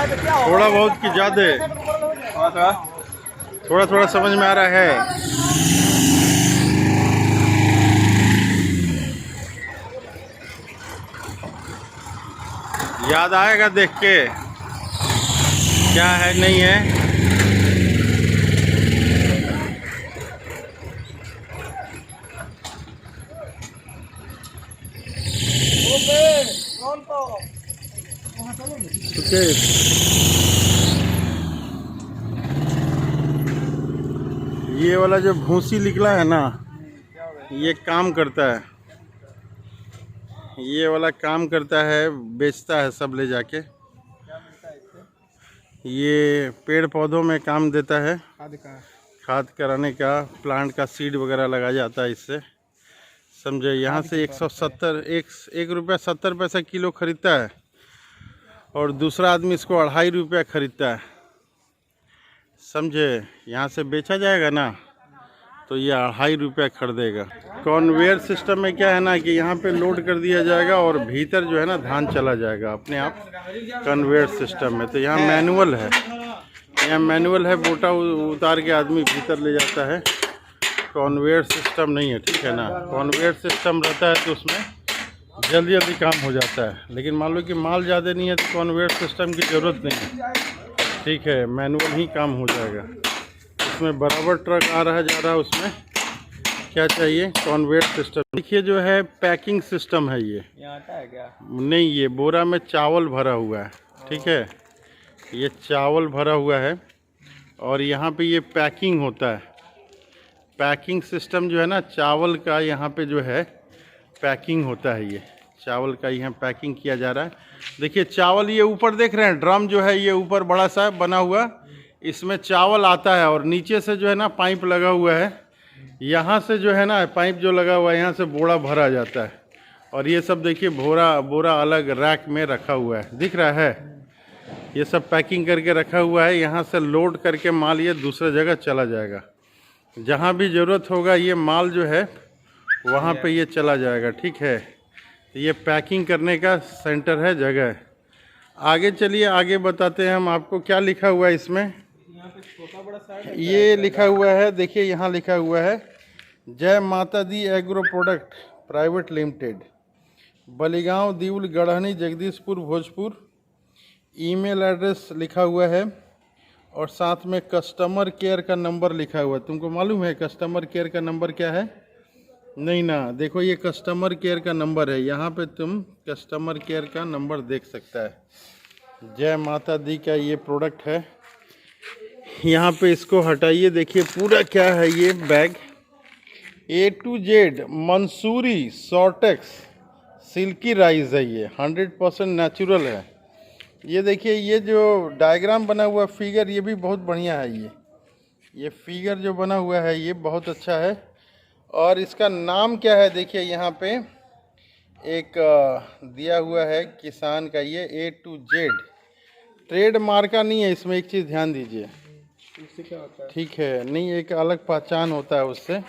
थोड़ा बहुत की ज़्यादा, थोड़ा थोड़ा समझ में आ रहा है। याद आएगा देख के क्या है नहीं है। ये वाला जो भूसी निकला है ना, ये काम करता है, ये वाला काम करता है, बेचता है सब ले जाके। ये पेड़ पौधों में काम देता है, खाद कराने का, प्लांट का सीड वगैरह लगाया जाता है इससे, समझे। यहाँ से 1 रुपया 70 पैसा किलो खरीदता है और दूसरा आदमी इसको 2.5 रुपया खरीदता है, समझे। यहाँ से बेचा जाएगा ना तो ये 2.5 रुपया खरीदेगा। कन्वेयर सिस्टम में क्या है ना कि यहाँ पे लोड कर दिया जाएगा और भीतर जो है ना धान चला जाएगा अपने आप कन्वेयर सिस्टम में। तो यहाँ मैनुअल है, यहाँ मैनुअल है, बोटा उतार के आदमी भीतर ले जाता है। कन्वेयर सिस्टम नहीं है, ठीक है ना। कन्वेयर सिस्टम रहता है तो उसमें जल्दी जल्दी काम हो जाता है, लेकिन मान लो कि माल ज़्यादा नहीं है तो कन्वेयर सिस्टम की ज़रूरत नहीं है, ठीक है। मैनुअल ही काम हो जाएगा। उसमें बराबर ट्रक आ रहा है जा रहा है, उसमें क्या चाहिए, कन्वेयर सिस्टम। देखिए जो है पैकिंग सिस्टम है ये आता है क्या? नहीं, ये बोरा में चावल भरा हुआ है, ठीक है। ये चावल भरा हुआ है और यहाँ पे ये पैकिंग होता है। पैकिंग सिस्टम जो है ना चावल का, यहाँ पे जो है पैकिंग होता है, ये चावल का यहाँ पैकिंग किया जा रहा है। देखिए चावल ये ऊपर देख रहे हैं, ड्रम जो है ये ऊपर बड़ा सा बना हुआ, इसमें चावल आता है और नीचे से जो है ना पाइप लगा हुआ है। यहाँ से जो है ना पाइप जो लगा हुआ है, यहाँ से बोरा भरा जाता है। और ये सब देखिए बोरा अलग रैक में रखा हुआ है, दिख रहा है। ये सब पैकिंग करके रखा हुआ है। यहाँ से लोड करके माल ये दूसरे जगह चला जाएगा। जहाँ भी ज़रूरत होगा ये माल जो है वहाँ पे ये चला जाएगा, ठीक है। ये पैकिंग करने का सेंटर है, जगह है। आगे चलिए, आगे बताते हैं हम आपको क्या लिखा हुआ है इसमें। ये लिखा हुआ है, देखिए यहाँ लिखा हुआ है Jai Mata Di agro product private limited, Baligaon, Diwal, Garhani, Jagdishpur, Bhojpur. Email address लिखा हुआ है और साथ में कस्टमर केयर का नंबर लिखा हुआ है। तुमको मालूम है कस्टमर केयर का नंबर क्या है? नहीं ना, देखो ये कस्टमर केयर का नंबर है, यहाँ पे तुम कस्टमर केयर का नंबर देख सकता है। जय माता दी का ये प्रोडक्ट है। यहाँ पे इसको हटाइए, देखिए पूरा क्या है ये bag, A to Z Mansoori shortex silky rice है, ये 100% नेचुरल है। ये देखिए ये जो डायग्राम बना हुआ फिगर, ये भी बहुत बढ़िया है। ये फिगर जो बना हुआ है ये बहुत अच्छा है। और इसका नाम क्या है, देखिए यहाँ पे एक दिया हुआ है किसान का, ये A to Z ट्रेड मार्का नहीं है इसमें, एक चीज़ ध्यान दीजिए, ठीक है। नहीं, एक अलग पहचान होता है उससे।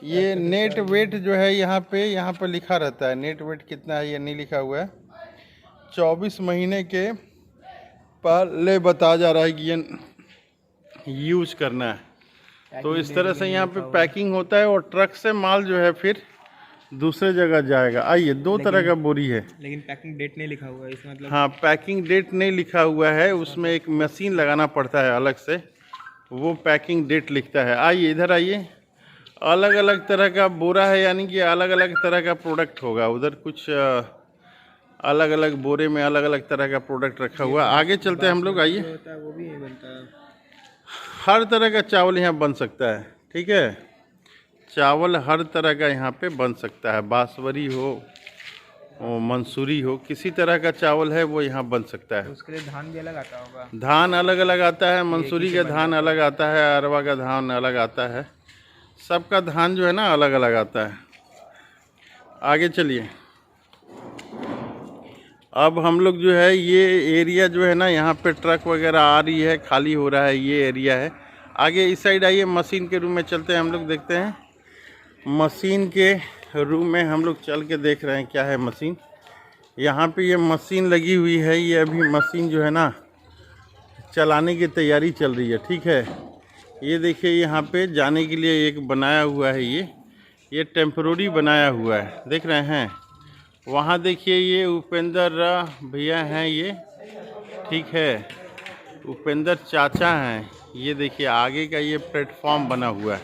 ये नेट वेट जो है यहाँ पे लिखा रहता है, नेट वेट कितना है ये नहीं लिखा हुआ है। 24 महीने के पहले बताया जा रहा है कि ये यूज करना है। तो इस तरह से यहाँ पे पैकिंग होता है और ट्रक से माल जो है फिर दूसरे जगह जाएगा। आइए, 2 तरह का बोरी है, लेकिन पैकिंग डेट नहीं लिखा हुआ है इसमें, मतलब हाँ पैकिंग डेट नहीं लिखा हुआ है, उसमें एक मशीन लगाना पड़ता है अलग से, वो पैकिंग डेट लिखता है। आइए इधर आइए, अलग अलग तरह का बोरा है, यानी कि अलग अलग तरह का प्रोडक्ट होगा। उधर कुछ अलग अलग बोरे में अलग अलग तरह का प्रोडक्ट रखा हुआ। आगे चलते हैं हम लोग, आइए। वो भी बनता है, हर तरह का चावल यहाँ बन सकता है, ठीक है। चावल हर तरह का यहाँ पे बन सकता है, बासमती हो, मंसूरी हो, किसी तरह का चावल है वो यहाँ बन सकता है। उसके लिए धान भी अलग आता होगा? धान अलग अलग आता है, मंसूरी का धान अलग आता है, अरवा का धान अलग आता है, सबका धान जो है ना अलग अलग आता है। आगे चलिए, अब हम लोग जो है ये एरिया जो है ना यहाँ पे ट्रक वगैरह आ रही है, खाली हो रहा है, ये एरिया है। आगे इस साइड आइए, मशीन के रूम में चलते हैं हम लोग, देखते हैं मशीन के रूम में हम लोग चल के देख रहे हैं क्या है मशीन। यहाँ पे ये मशीन लगी हुई है, ये अभी मशीन जो है ना चलाने की तैयारी चल रही है। ठीक है, ये देखिए यहाँ पे जाने के लिए एक बनाया हुआ है, ये टेम्परोरी बनाया हुआ है, देख रहे हैं। वहाँ देखिए ये उपेंद्र भैया हैं ये, ठीक है, उपेंद्र चाचा हैं। ये देखिए आगे का ये प्लेटफॉर्म बना हुआ है।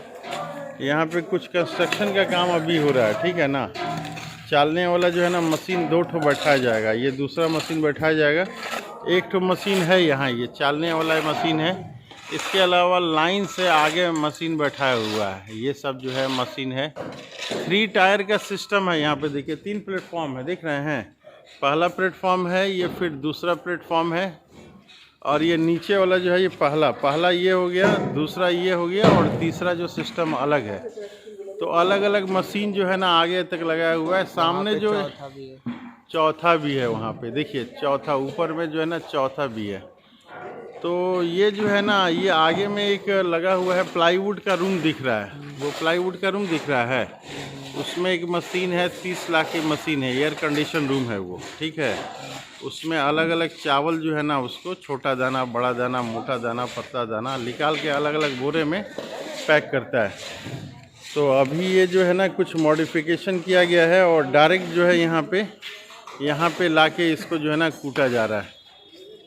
यहाँ पे कुछ कंस्ट्रक्शन का काम अभी हो रहा है, ठीक है ना। चलने वाला जो है ना मशीन 2 ठो बैठाया जाएगा, ये दूसरा मशीन बैठाया जाएगा। 1 ठो मशीन है यहाँ, ये चलने वाला मशीन है। इसके अलावा लाइन से आगे मशीन बैठाया हुआ है। ये सब जो है मशीन है। 3 टायर का सिस्टम है यहाँ पे। देखिए 3 प्लेटफॉर्म है, देख रहे हैं। पहला प्लेटफॉर्म है ये, फिर दूसरा प्लेटफॉर्म है, और ये नीचे वाला जो है ये पहला ये हो गया, दूसरा ये हो गया, और तीसरा जो सिस्टम अलग है। तो अलग अलग मशीन जो है ना आगे तक लगाया हुआ है। सामने जो चौथा भी है वहाँ पे, देखिए चौथा ऊपर में जो है ना चौथा भी है। तो ये जो है ना ये आगे में एक लगा हुआ है प्लाईवुड का रूम दिख रहा है, वो प्लाईवुड का रूम दिख रहा है। उसमें एक मशीन है, 30 लाख की मशीन है, एयर कंडीशन रूम है वो, ठीक है। उसमें अलग अलग चावल जो है ना उसको छोटा दाना, बड़ा दाना, मोटा दाना, पतला दाना निकाल के अलग अलग बोरे में पैक करता है। तो अभी ये जो है ना कुछ मॉडिफिकेशन किया गया है, और डायरेक्ट जो है यहाँ पे लाके इसको जो है ना कूटा जा रहा है।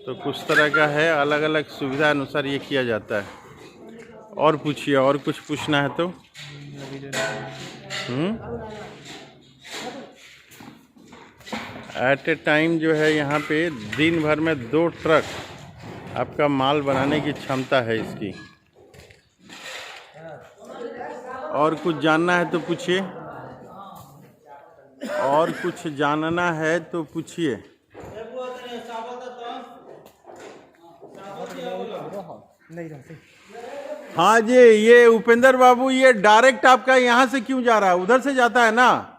तो कुछ तरह का है, अलग अलग सुविधा अनुसार ये किया जाता है। और पूछिए, और कुछ पूछना है तो। एट ए टाइम जो है यहाँ पे दिन भर में 2 ट्रक आपका माल बनाने की क्षमता है इसकी। और कुछ जानना है तो पूछिए, और कुछ जानना है तो पूछिए। हाँ जी, ये उपेंद्र बाबू, ये डायरेक्ट आपका यहाँ से क्यों जा रहा है? उधर से जाता है ना।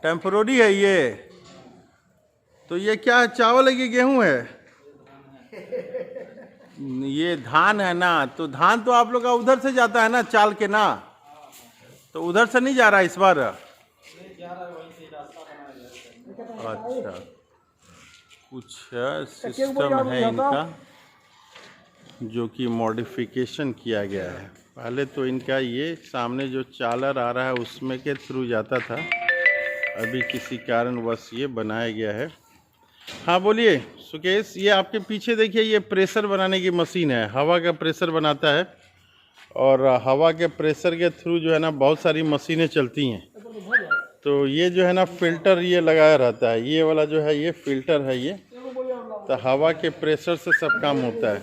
टेम्परोरी है ये। तो ये क्या है, चावल है कि गेहूं है? ये धान है ना। तो धान तो आप लोग का उधर से जाता है ना, चाल के ना। तो उधर से नहीं जा रहा इस बार? अच्छा, कुछ सिस्टम है इनका जो कि मॉडिफिकेशन किया गया है। पहले तो इनका ये सामने जो चालर आ रहा है उसमें के थ्रू जाता था, अभी किसी कारणवश ये बनाया गया है। हाँ बोलिए सुकेश, ये आपके पीछे देखिए ये प्रेशर बनाने की मशीन है, हवा का प्रेशर बनाता है। और हवा के प्रेशर के थ्रू जो है ना बहुत सारी मशीनें चलती हैं। तो ये जो है ना फिल्टर ये लगाया रहता है, ये वाला जो है ये फिल्टर है ये। तो हवा के प्रेशर से सब काम होता है,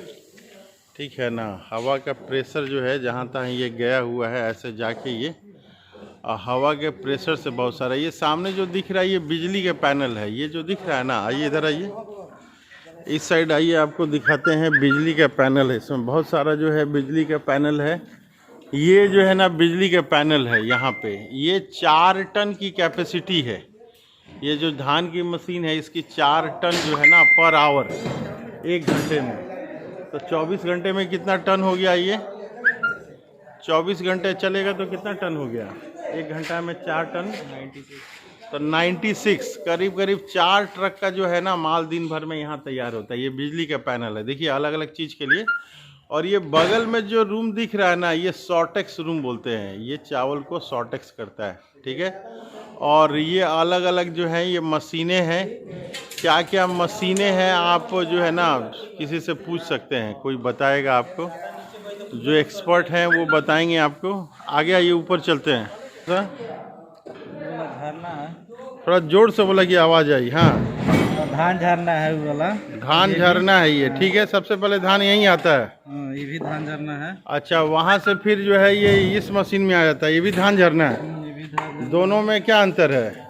ठीक है ना। हवा का प्रेशर जो है जहाँ तहाँ ये गया हुआ है, ऐसे जाके ये हवा के प्रेशर से बहुत सारा। ये सामने जो दिख रहा है ये बिजली के पैनल है, ये जो दिख रहा है ना। आइए इधर आइए, इस साइड आइए, आपको दिखाते हैं बिजली का पैनल है। इसमें बहुत सारा जो है बिजली का पैनल है। ये जो है ना बिजली का पैनल है यहाँ पे। ये 4 टन की कैपेसिटी है। ये जो धान की मशीन है इसकी 4 टन जो है ना पर आवर, 1 घंटे में। तो 24 घंटे में कितना टन हो गया? ये 24 घंटे चलेगा तो कितना टन हो गया? 1 घंटा में 4 टन, 96। तो 96 करीब 4 ट्रक का जो है ना माल दिन भर में यहाँ तैयार होता है। ये बिजली का पैनल है, देखिए अलग अलग चीज़ के लिए। और ये बगल में जो रूम दिख रहा है ना, ये सॉर्टेक्स रूम बोलते हैं। ये चावल को सॉर्टेक्स करता है, ठीक है। और ये अलग अलग जो है ये मशीनें हैं। क्या क्या मशीनें हैं आप जो है ना किसी से पूछ सकते हैं, कोई बताएगा आपको। जो एक्सपर्ट हैं वो बताएंगे आपको। आगे आइए, ऊपर चलते हैं। झरना है, थोड़ा जोर से बोला कि आवाज़ आई। हाँ, धान झरना है वो वाला। धान झरना है ये, ठीक है। सबसे पहले धान यहीं आता है। ये भी धान झरना है। अच्छा, वहाँ से फिर जो है ये इस मशीन में आ जाता है, ये भी धान झरना है। ये भी धान। दोनों में क्या अंतर है?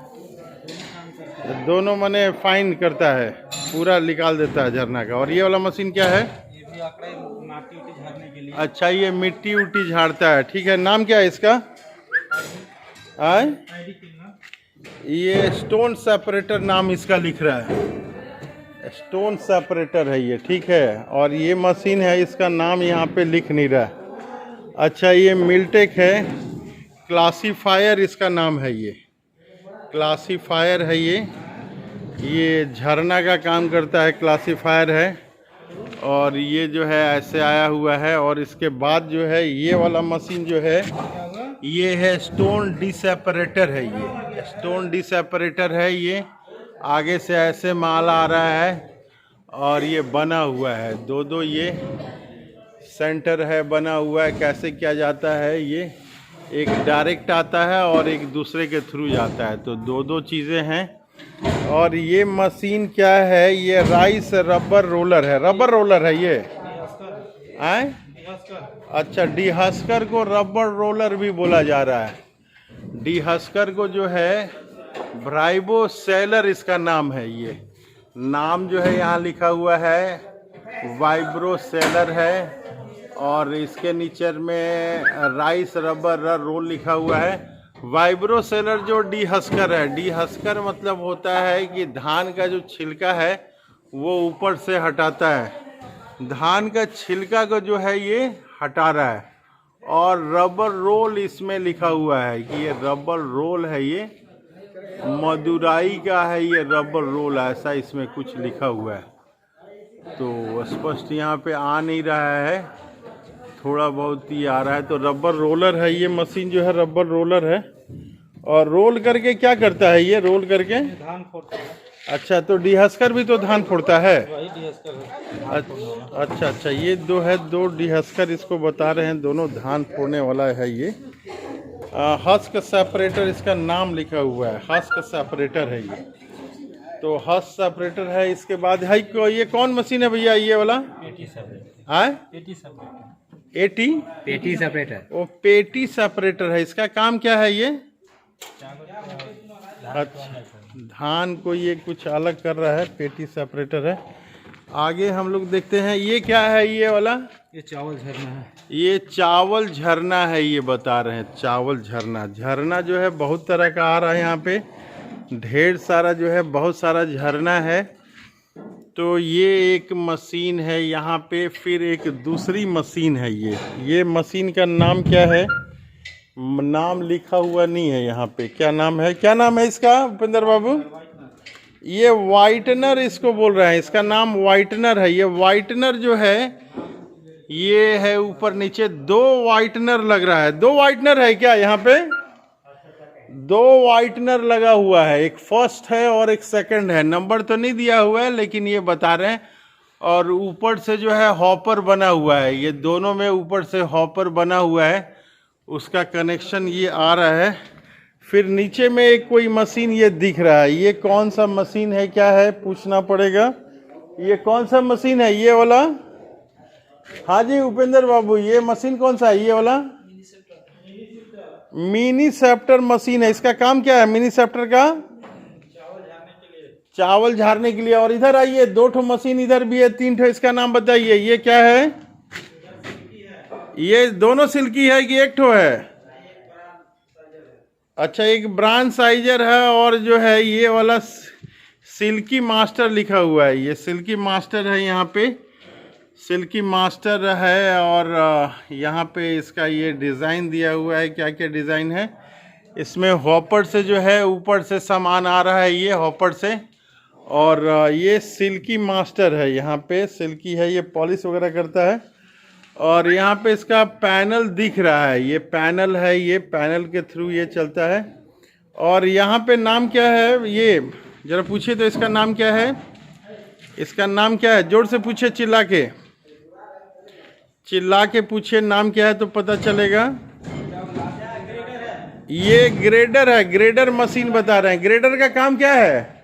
दोनों मने फाइन करता है, पूरा निकाल देता है झरना का। और ये वाला मशीन क्या है? ये भी आकड़े माटी उटी झाड़ने के लिए। अच्छा, ये मिट्टी उट्टी झाड़ता है, ठीक है। नाम क्या है इसका? ये स्टोन सेपरेटर नाम इसका लिख रहा है। स्टोन सेपरेटर है ये, ठीक है। और ये मशीन है, इसका नाम यहाँ पे लिख नहीं रहा है। अच्छा, ये मिलटेक है, क्लासीफायर इसका नाम है। ये क्लासीफायर है ये। ये झरना का काम करता है, क्लासीफायर है। और ये जो है ऐसे आया हुआ है। और इसके बाद जो है ये वाला मशीन जो है ये है स्टोन डिसेपरेटर है। ये स्टोन डिसेपरेटर है। ये आगे से ऐसे माल आ रहा है और ये बना हुआ है। दो ये सेंटर है बना हुआ है। कैसे किया जाता है, ये एक डायरेक्ट आता है और एक दूसरे के थ्रू जाता है, तो दो चीज़ें हैं। और ये मशीन क्या है, ये राइस रबर रोलर है। रबर रोलर है ये आए। अच्छा, डीहस्कर को रबर रोलर भी बोला जा रहा है। डीहस्कर को जो है ब्राइबो सेलर इसका नाम है। ये नाम जो है यहाँ लिखा हुआ है वाइब्रो सेलर है। और इसके नीचे में राइस रबर रोल लिखा हुआ है। वाइब्रो सेलर जो डीहस्कर है, डीहस्कर मतलब होता है कि धान का जो छिलका है वो ऊपर से हटाता है। धान का छिलका को जो है ये हटा रहा है। और रबर रोल इसमें लिखा हुआ है कि ये रबर रोल है। ये मदुराई का है ये रबर रोल, ऐसा इसमें कुछ लिखा हुआ है। तो स्पष्ट यहाँ पे आ नहीं रहा है, थोड़ा बहुत ही आ रहा है। तो रबर रोलर है ये मशीन जो है, रबर रोलर है। और रोल करके क्या करता है ये, रोल करके धान फोड़ता है। अच्छा, तो डीहस्कर भी तो धान फोड़ता है। वही डीहस्कर है। अच्छा, ये दो डीहस्कर इसको बता रहे हैं, दोनों धान फोड़ने वाला है। ये हस्क सेपरेटर इसका नाम लिखा हुआ है, हस्क सेपरेटर है ये। तो हस्क सेपरेटर है। इसके बाद है ये कौन मशीन है भैया, ये वाला पेटी सेपरेटर है पेटी सेपरेटर पेटी सेपरेटर। वो पेटी सेपरेटर है। इसका काम क्या है ये? अच्छा, धान को ये कुछ अलग कर रहा है, पेटी सेपरेटर है। आगे हम लोग देखते हैं ये क्या है, ये वाला ये चावल झरना है। ये चावल झरना है, ये बता रहे हैं चावल झरना। झरना जो है बहुत तरह का आ रहा है यहाँ पे, ढेर सारा जो है बहुत सारा झरना है। तो ये एक मशीन है यहाँ पे, फिर एक दूसरी मशीन है। ये मशीन का नाम क्या है, नाम लिखा हुआ नहीं है यहाँ पे। क्या नाम है इसका उपेंद्र बाबू? ये वाइटनर इसको बोल रहे हैं, इसका नाम वाइटनर है। ये वाइटनर जो है ये है ऊपर नीचे, दो वाइटनर लग रहा है। दो वाइटनर है क्या यहाँ पे? दो वाइटनर लगा हुआ है, एक फर्स्ट है और एक सेकंड है। नंबर तो नहीं दिया हुआ है लेकिन ये बता रहे हैं। और ऊपर से जो है हॉपर बना हुआ है, ये दोनों में ऊपर से हॉपर बना हुआ है, उसका कनेक्शन ये आ रहा है। फिर नीचे में एक कोई मशीन ये दिख रहा है, ये कौन सा मशीन है, क्या है पूछना पड़ेगा। ये कौन सा मशीन है, ये वाला? हाँ जी उपेंद्र बाबू, ये मशीन कौन सा है, ये वाला? मिनी सेप्टर मशीन है। इसका काम क्या है मिनी सेप्टर का? चावल झाड़ने के लिए। और इधर आइए, दो ठो मशीन इधर भी है, तीन ठो। इसका नाम बताइए, ये क्या है? ये दोनों सिल्की है कि एक ठो है? अच्छा, एक ब्रांड साइजर है। और जो है ये वाला सिल्की मास्टर लिखा हुआ है, ये सिल्की मास्टर है यहाँ पे, सिल्की मास्टर है। और यहाँ पे इसका ये डिज़ाइन दिया हुआ है, क्या क्या डिज़ाइन है इसमें। हॉपर से जो है ऊपर से सामान आ रहा है, ये हॉपर से। और ये सिल्की मास्टर है, यहाँ पे सिल्की है, ये पॉलिश वगैरह करता है। और यहाँ पे इसका पैनल दिख रहा है, ये पैनल है, ये पैनल के थ्रू ये चलता है। और यहाँ पे नाम क्या है, ये जरा पूछिए तो इसका नाम क्या है? इसका नाम क्या है? जोर से पूछिए, चिल्ला के पूछिए नाम क्या है तो पता चलेगा। ये ग्रेडर है, ग्रेडर मशीन बता रहे हैं। ग्रेडर का काम क्या है?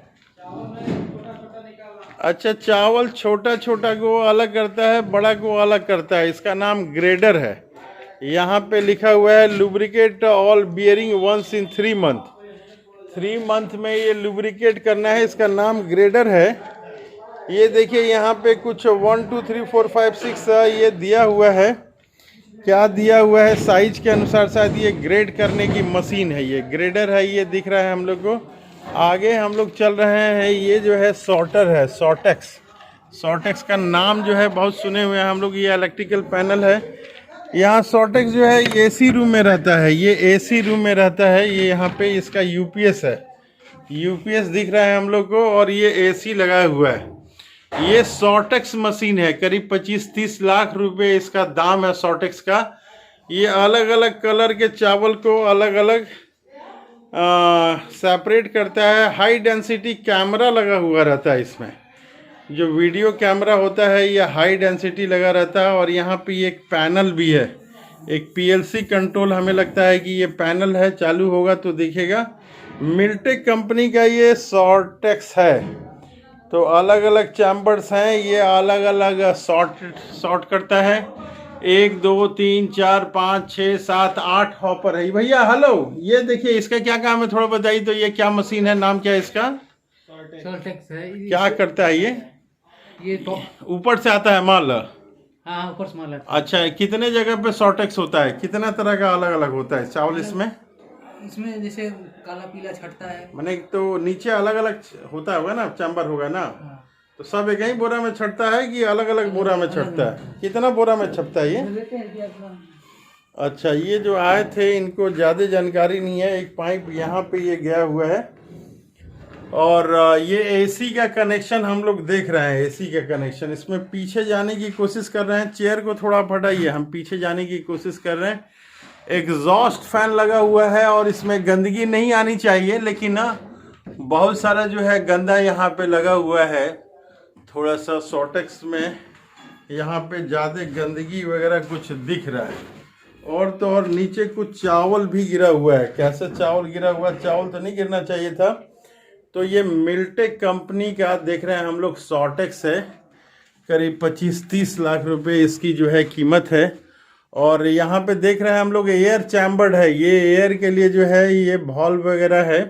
अच्छा, चावल छोटा छोटा को अलग करता है, बड़ा को अलग करता है, इसका नाम ग्रेडर है। यहाँ पे लिखा हुआ है lubricate all bearing once in 3 month. 3 month में ये लुब्रिकेट करना है, इसका नाम ग्रेडर है। ये देखिए यहाँ पे कुछ 1 2 3 4 5 6 ये दिया हुआ है। क्या दिया हुआ है? साइज के अनुसार शायद ये ग्रेड करने की मशीन है, ये ग्रेडर है, ये दिख रहा है हम लोग को। आगे हम लोग चल रहे हैं, ये जो है सॉर्टर है, सॉर्टेक्स। सॉर्टेक्स का नाम जो है बहुत सुने हुए हैं हम लोग। ये इलेक्ट्रिकल पैनल है। यहाँ सॉर्टेक्स जो है एसी रूम में रहता है, ये एसी रूम में रहता है। ये यहाँ पे इसका यूपीएस है, यूपीएस दिख रहा है हम लोग को, और ये एसी लगा हुआ है। ये सॉर्टेक्स मशीन है, करीब 25-30 लाख रुपए इसका दाम है सॉर्टेक्स का। ये अलग अलग कलर के चावल को अलग अलग सेपरेट करता है। हाई डेंसिटी कैमरा लगा हुआ रहता है इसमें, जो वीडियो कैमरा होता है ये हाई डेंसिटी लगा रहता है। और यहाँ पे एक पैनल भी है, एक पीएलसी कंट्रोल, हमें लगता है कि ये पैनल है, चालू होगा तो दिखेगा। मिलटेक कंपनी का ये सॉर्टेक्स है। तो अलग अलग चैम्बर्स हैं, ये अलग अलग सॉर्ट करता है। 1 2 3 4 5 6 7 8 हॉपर है भैया। हेलो, ये देखिए इसका क्या काम है थोड़ा बताइए तो। ये क्या मशीन है, नाम क्या है इसका? सॉर्टेक्स है। क्या करता है ये तो ऊपर से आता है माल? हाँ, ऊपर से माल आता है। अच्छा, कितने जगह पे सॉर्टेक्स होता है, कितना तरह का अलग अलग होता है चावल इसमें? इसमें जैसे काला पीला छटता है, मैंने तो नीचे अलग अलग होता होगा ना, चैम्बर होगा ना, हाँ। तो सब एक ही बोरा में छटता है कि अलग अलग बोरा में छटता है? कितना बोरा में छपता है ये? लेते हैं कि अपना अच्छा, ये जो आए थे इनको ज़्यादा जानकारी नहीं है। एक पाइप यहाँ पे ये गया हुआ है, और ये एसी का कनेक्शन हम लोग देख रहे हैं। एसी का कनेक्शन इसमें पीछे जाने की कोशिश कर रहे हैं। चेयर को थोड़ा हटाइए, हम पीछे जाने की कोशिश कर रहे हैं। एग्जॉस्ट फैन लगा हुआ है, और इसमें गंदगी नहीं आनी चाहिए, लेकिन ना बहुत सारा जो है गंदा यहाँ पे लगा हुआ है। थोड़ा सा सॉर्टेक्स में यहाँ पे ज़्यादा गंदगी वगैरह कुछ दिख रहा है। और तो और नीचे कुछ चावल भी गिरा हुआ है। कैसे चावल गिरा हुआ? चावल तो नहीं गिरना चाहिए था। तो ये मिलटेक कंपनी का देख रहे हैं हम लोग, सॉर्टेक्स है। करीब 25-30 लाख रुपए इसकी जो है कीमत है। और यहाँ पे देख रहे हैं हम लोग एयर चैम्बर्ड है। ये एयर के लिए जो है ये वॉल्व वगैरह है,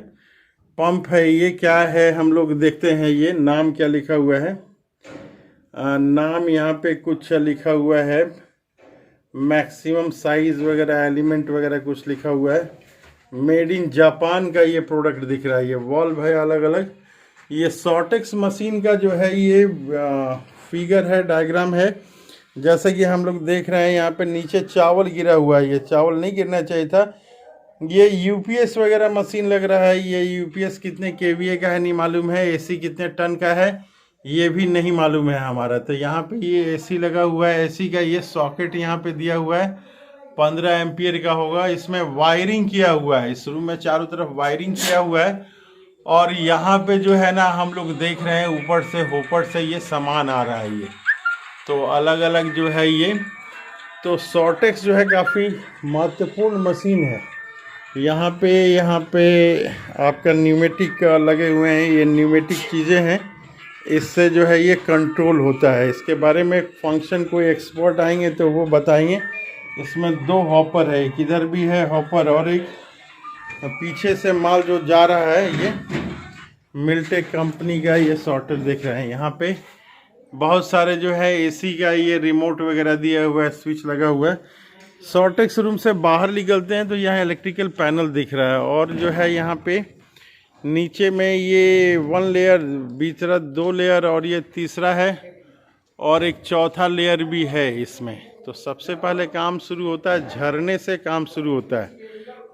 पंप है। ये क्या है हम लोग देखते हैं, ये नाम क्या लिखा हुआ है। नाम यहाँ पे कुछ लिखा हुआ है, मैक्सिमम साइज वगैरह, एलिमेंट वगैरह कुछ लिखा हुआ है। मेड इन जापान का ये प्रोडक्ट दिख रहा है। ये वॉल्व है अलग अलग। ये सॉर्टेक्स मशीन का जो है ये फिगर है, डायग्राम है। जैसे कि हम लोग देख रहे हैं यहाँ पे नीचे चावल गिरा हुआ है। ये चावल नहीं गिरना चाहिए था। ये यूपीएस वगैरह मशीन लग रहा है। ये यूपीएस कितने केवीए का है नहीं मालूम है। एसी कितने टन का है ये भी नहीं मालूम है हमारा। तो यहाँ पे ये एसी लगा हुआ है। एसी का ये सॉकेट यहाँ पे दिया हुआ है, 15 एम्पियर का होगा। इसमें वायरिंग किया हुआ है, इस रूम में चारों तरफ वायरिंग किया हुआ है। और यहाँ पे जो है ना हम लोग देख रहे हैं ऊपर से होपर से ये सामान आ रहा है। ये तो अलग अलग जो है ये तो सॉर्टेक्स जो है काफ़ी महत्वपूर्ण मशीन है। यहाँ पे आपका न्यूमेटिक लगे हुए हैं। ये न्यूमेटिक चीज़ें हैं, इससे जो है ये कंट्रोल होता है। इसके बारे में फंक्शन कोई एक्सपर्ट आएंगे तो वो बताएंगे। इसमें 2 हॉपर है, एक इधर भी है हॉपर, और एक पीछे से माल जो जा रहा है। ये मिलटेक कंपनी का ये सॉर्टर देख रहे हैं। यहाँ पे बहुत सारे जो है एसी का ये रिमोट वगैरह दिया हुआ है, स्विच लगा हुआ है। सॉर्टेक्स रूम से बाहर निकलते हैं तो यहाँ इलेक्ट्रिकल पैनल दिख रहा है। और जो है यहाँ पे नीचे में ये 1 लेयर, बीच 2 लेयर, और ये तीसरा है, और एक चौथा लेयर भी है इसमें। तो सबसे पहले काम शुरू होता है झरने से, काम शुरू होता है।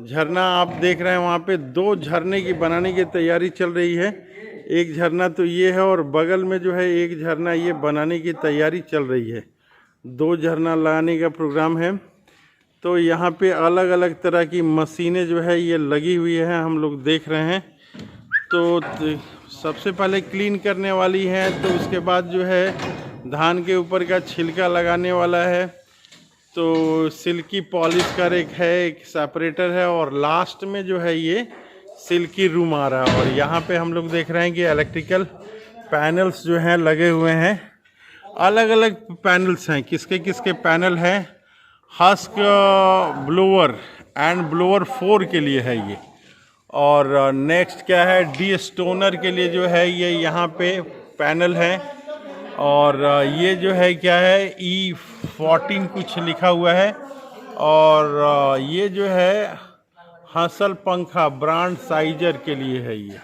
झरना आप देख रहे हैं वहाँ पे 2 झरने की बनाने की तैयारी चल रही है। एक झरना तो ये है, और बगल में जो है एक झरना ये बनाने की तैयारी चल रही है। 2 झरना लगाने का प्रोग्राम है। तो यहाँ पे अलग अलग तरह की मशीनें जो है ये लगी हुई हैं, हम लोग देख रहे हैं। तो सबसे पहले क्लीन करने वाली है, तो उसके बाद जो है धान के ऊपर का छिलका लगाने वाला है। तो सिल्की पॉलिश का एक है, एक सेपरेटर है, और लास्ट में जो है ये सिल्की रूम आ रहा है। और यहाँ पे हम लोग देख रहे हैं कि इलेक्ट्रिकल पैनल्स जो हैं लगे हुए हैं। अलग अलग पैनल्स हैं, किसके किसके पैनल हैं। हस्क ब्लोअर एंड ब्लोअर 4 के लिए है ये। और नेक्स्ट क्या है, डी स्टोनर के लिए जो है ये यहाँ पे पैनल है। और ये जो है क्या है, E14 कुछ लिखा हुआ है। और ये जो है हसल पंखा ब्रांड साइजर के लिए है ये।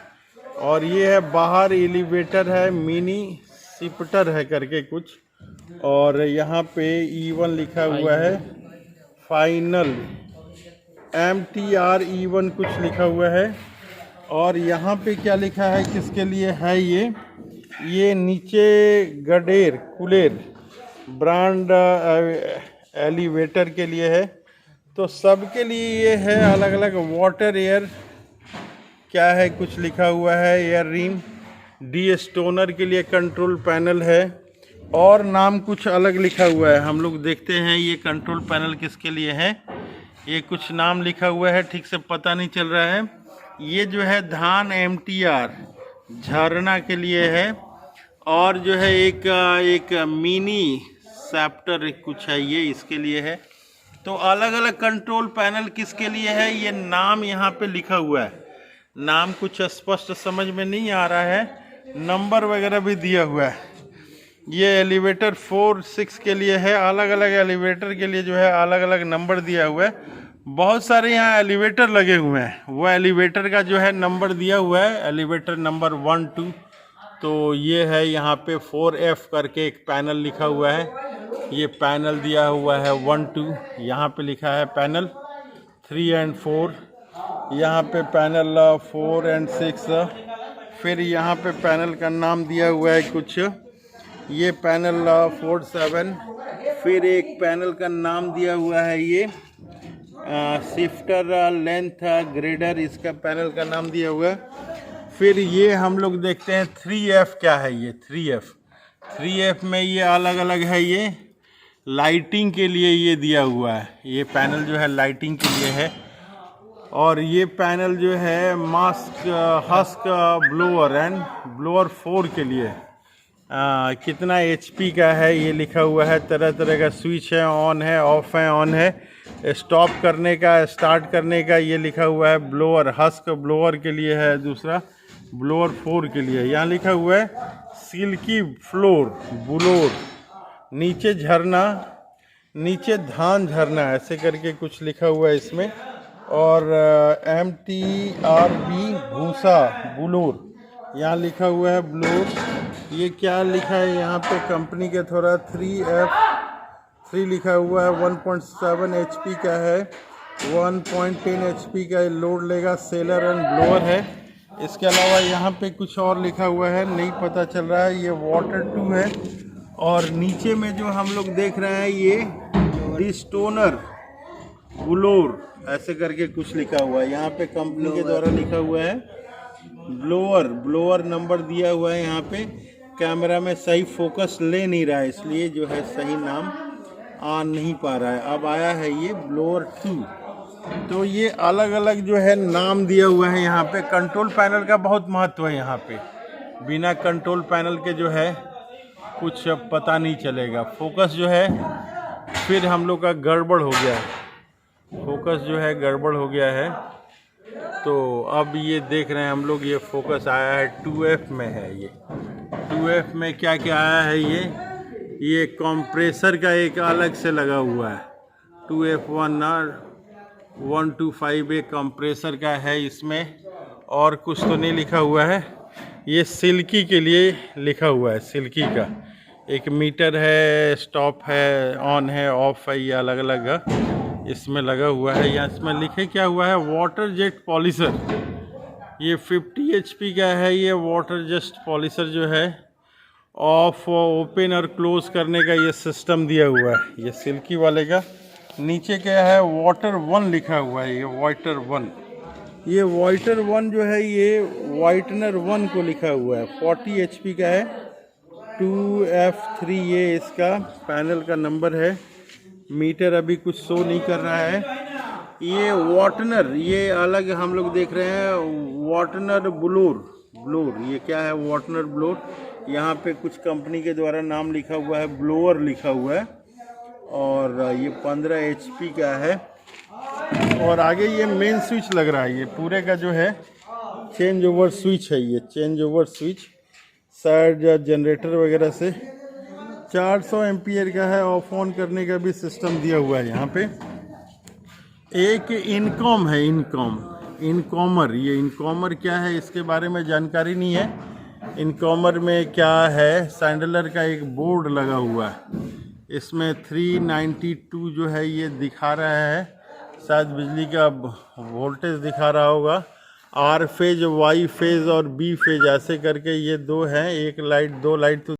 और ये है बाहर एलिवेटर है, मिनी सिपटर है करके कुछ। और यहाँ पे E1 लिखा हुआ है, फाइनल MTR E1 कुछ लिखा हुआ है। और यहाँ पे क्या लिखा है, किसके लिए है ये नीचे गडेर कुलेर ब्रांड एलिवेटर के लिए है। तो सबके लिए ये है अलग अलग। वाटर एयर क्या है, कुछ लिखा हुआ है, एयर रिम। डी स्टोनर के लिए कंट्रोल पैनल है और नाम कुछ अलग लिखा हुआ है। हम लोग देखते हैं ये कंट्रोल पैनल किसके लिए है। ये कुछ नाम लिखा हुआ है, ठीक से पता नहीं चल रहा है। ये जो है धान MTR झरना के लिए है। और जो है एक मिनी सैप्टर कुछ है, ये इसके लिए है। तो अलग अलग कंट्रोल पैनल किसके लिए है, ये नाम यहाँ पे लिखा हुआ है। नाम कुछ स्पष्ट समझ में नहीं आ रहा है, नंबर वगैरह भी दिया हुआ है। ये एलिवेटर 4-6 के लिए है। अलग अलग एलिवेटर के लिए जो है अलग अलग नंबर दिया हुआ है। बहुत सारे यहाँ एलिवेटर लगे हुए हैं, वो एलिवेटर का जो है नंबर दिया हुआ है, एलिवेटर नंबर 1, 2। तो ये है यहाँ पे 4F करके एक पैनल लिखा हुआ है। ये पैनल दिया हुआ है 1, 2। यहाँ पे लिखा है पैनल 3 और 4। यहाँ पे पैनल 4 और 6। फिर यहाँ पे पैनल का नाम दिया हुआ है कुछ, ये पैनल 4, 7। फिर एक पैनल का नाम दिया हुआ है ये शिफ्टर लेंथ ग्रेडर, इसका पैनल का नाम दिया हुआ है। फिर ये हम लोग देखते हैं 3F क्या है, ये 3F में ये अलग अलग है। ये लाइटिंग के लिए ये दिया हुआ है, ये पैनल जो है लाइटिंग के लिए है। और ये पैनल जो है हस्क ब्लोअर एंड ब्लोअर 4 के लिए कितना HP का है ये लिखा हुआ है। तरह तरह का स्विच है, ऑन है, ऑफ है, ऑन है, स्टॉप करने का, स्टार्ट करने का ये लिखा हुआ है। ब्लोअर हस्क ब्लोअर के लिए है, दूसरा ब्लोअर 4 के लिए। यहाँ लिखा हुआ है सिल्की फ्लोर ब्लोअर, नीचे झरना, नीचे धान झरना, ऐसे करके कुछ लिखा हुआ है इसमें। और MTRB भूसा ब्लोअर यहाँ लिखा हुआ है ब्लोअर। ये क्या लिखा है यहाँ पे कंपनी के थोड़ा 3F3 लिखा हुआ है। 1.7 HP का है, 1.10 HP का लोड लेगा। सेलर एंड ब्लोअर है। इसके अलावा यहाँ पे कुछ और लिखा हुआ है, नहीं पता चल रहा है। ये वाटर 2 है। और नीचे में जो हम लोग देख रहे हैं ये डिस्टोनर ब्लोअर ऐसे करके कुछ लिखा हुआ है। यहाँ पे कंपनी के द्वारा लिखा हुआ है ब्लोअर नंबर दिया हुआ है। यहाँ पे कैमरा में सही फोकस ले नहीं रहा है, इसलिए जो है सही नाम आ नहीं पा रहा है। अब आया है ये ब्लोअर 2। तो ये अलग अलग जो है नाम दिया हुआ है। यहाँ पे कंट्रोल पैनल का बहुत महत्व है। यहाँ पे बिना कंट्रोल पैनल के जो है कुछ पता नहीं चलेगा। फोकस जो है फिर हम लोग का गड़बड़ हो गया है, फोकस जो है गड़बड़ हो गया है। तो अब ये देख रहे हैं हम लोग, ये फोकस आया है 2F में है। ये 2F में क्या क्या आया है, ये कंप्रेसर का एक अलग से लगा हुआ है। 2F1 और 125 एक कंप्रेसर का है इसमें। और कुछ तो नहीं लिखा हुआ है। ये सिल्की के लिए लिखा हुआ है, सिल्की का एक मीटर है, स्टॉप है, ऑन है, ऑफ है, ये अलग अलग इसमें लगा हुआ है। या इसमें लिखे क्या हुआ है, वाटर जेट पॉलिशर। ये 50 HP का है। ये वाटर जेट पॉलिशर जो है ऑफ ओपन और क्लोज करने का ये सिस्टम दिया हुआ है, ये सिल्की वाले का। नीचे क्या है, वाटर 1 लिखा हुआ है, ये वाटर 1। ये वाटर 1 जो है ये वाइटनर 1 को लिखा हुआ है, 40 HP का है। 2F3 ये इसका पैनल का नंबर है। मीटर अभी कुछ शो नहीं कर रहा है। ये वाटनर, ये अलग हम लोग देख रहे हैं, वाटनर ब्लोअर। ये क्या है, वाटनर ब्लोअर। यहाँ पे कुछ कंपनी के द्वारा नाम लिखा हुआ है, ब्लोअर लिखा हुआ है। और ये 15 HP का है। और आगे ये मेन स्विच लग रहा है, ये पूरे का जो है चेंज ओवर स्विच है। ये चेंज ओवर स्विच शायद जनरेटर वगैरह से 400 एम्पियर का है। ऑफ ऑन करने का भी सिस्टम दिया हुआ है। यहाँ पे एक इनकॉम है, इनकॉमर। ये इनकॉमर क्या है इसके बारे में जानकारी नहीं है। इनकॉमर में क्या है, सैंडलर का एक बोर्ड लगा हुआ है। इसमें 392 जो है ये दिखा रहा है, शायद बिजली का वोल्टेज दिखा रहा होगा। आर फेज, वाई फेज और बी फेज ऐसे करके ये दो हैं, एक लाइट दो लाइट तो